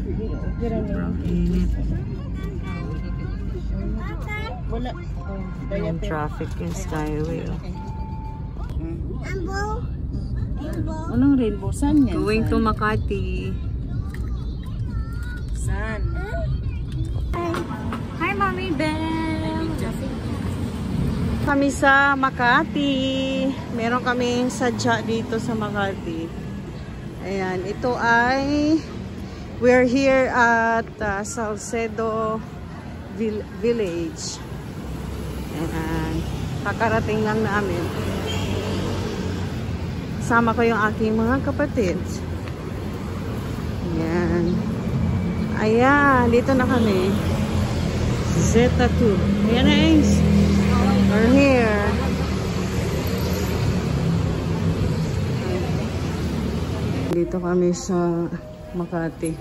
Sobrang init. Yung traffic yung skyway. Anong rainbow? Saan yan? Going to Makati. Saan? Hi, Mommy Belle! Kami sa Makati. Meron kaming sadya dito sa Makati. Ayan, ito ay we're here at Salcedo Village. Ayan, kakarating lang namin. Sama ko yung aking mga kapatid. Ayan. Ayan, dito na kami. Z2. Ayan na, Ace. We're here. Dito kami sa Makati.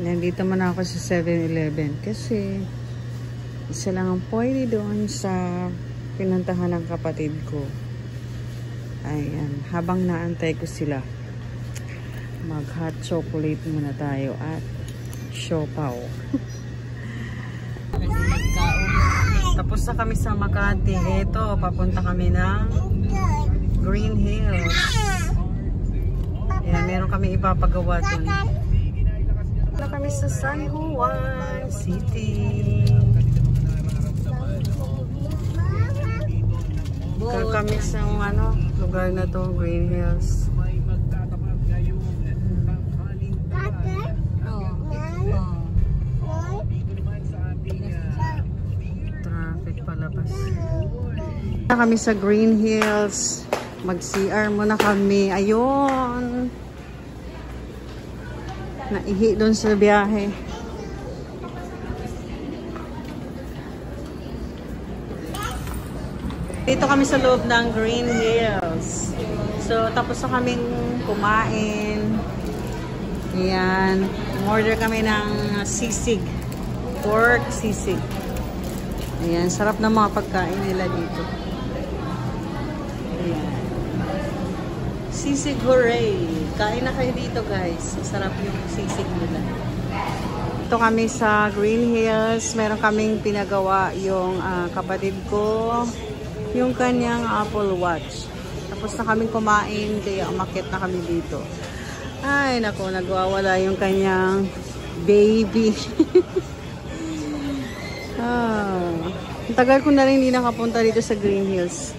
Nandito man ako sa 7-Eleven kasi isa lang ang pwede doon sa pinuntahan ng kapatid ko. Ayan, habang naantay ko sila, mag hot chocolate muna tayo at siopaw. Tapos na kami sa Makati. Ito, papunta kami ng Green Hills. Ayan, meron kami ipapagawa doon. Punta kami sa San Juan City. Kami sa lugar na to, Green Hills. Traffic palabas. Kami sa Green Hills. Mag-CR muna kami. Ayun. Naihi doon sa biyahe. Dito kami sa loob ng Green Hills. So, tapos na kaming kumain. Ayan. Order kami ng sisig. Pork sisig. Ayan. Sarap ng mga pagkain nila dito. Ayan. Sisig hooray! Kain na kayo dito, guys. Sarap yung sisig nila. Ito kami sa Green Hills. Meron kaming pinagawa yung kapatid ko. Yung kanyang Apple Watch. Tapos na kaming kumain, kaya umakyat na kami dito. Ay, naku, nagwawala yung kanyang baby. Ang tagal ko na rin hindi nakapunta dito sa Green Hills.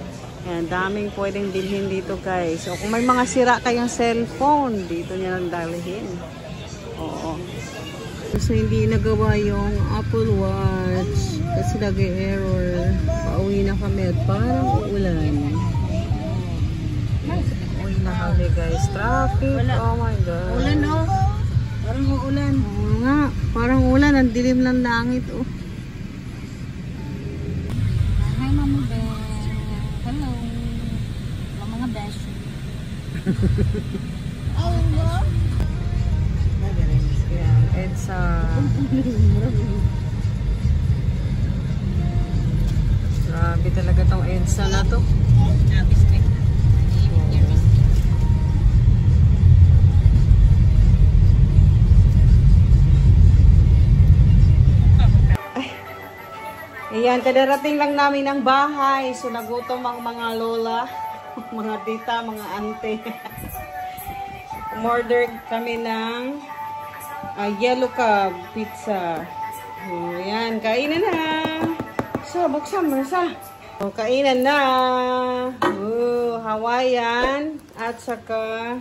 Ayan, daming pwedeng bilhin dito, guys. O kung may mga sira kayong cellphone, dito nyo lang dalhin. Oo. Kasi hindi nagawa yung Apple Watch. Kasi nag-error. Pauwi na kami at parang uulan. Uwi na kami, guys. Traffic. Oh my God. Ulan, oh. Parang uulan. Oo nga. Parang ulan. Ang dilim ng langit, oh. Hi, Mama Belle. Hello. Mga beshi. Hello. EDSA. Grabe talaga tong EDSA na to. Ayan, kadarating lang namin ng bahay. So, nagutom ang mga lola, mga tita, mga ante. Umorder kami ng yellow cab pizza. O, ayan, kainan na. So, buksan mo sa. O, kainan na. O, Hawaiian. At saka,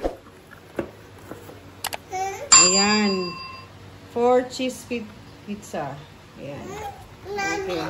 ayan, 4 cheese pizza. Ayan. Okay.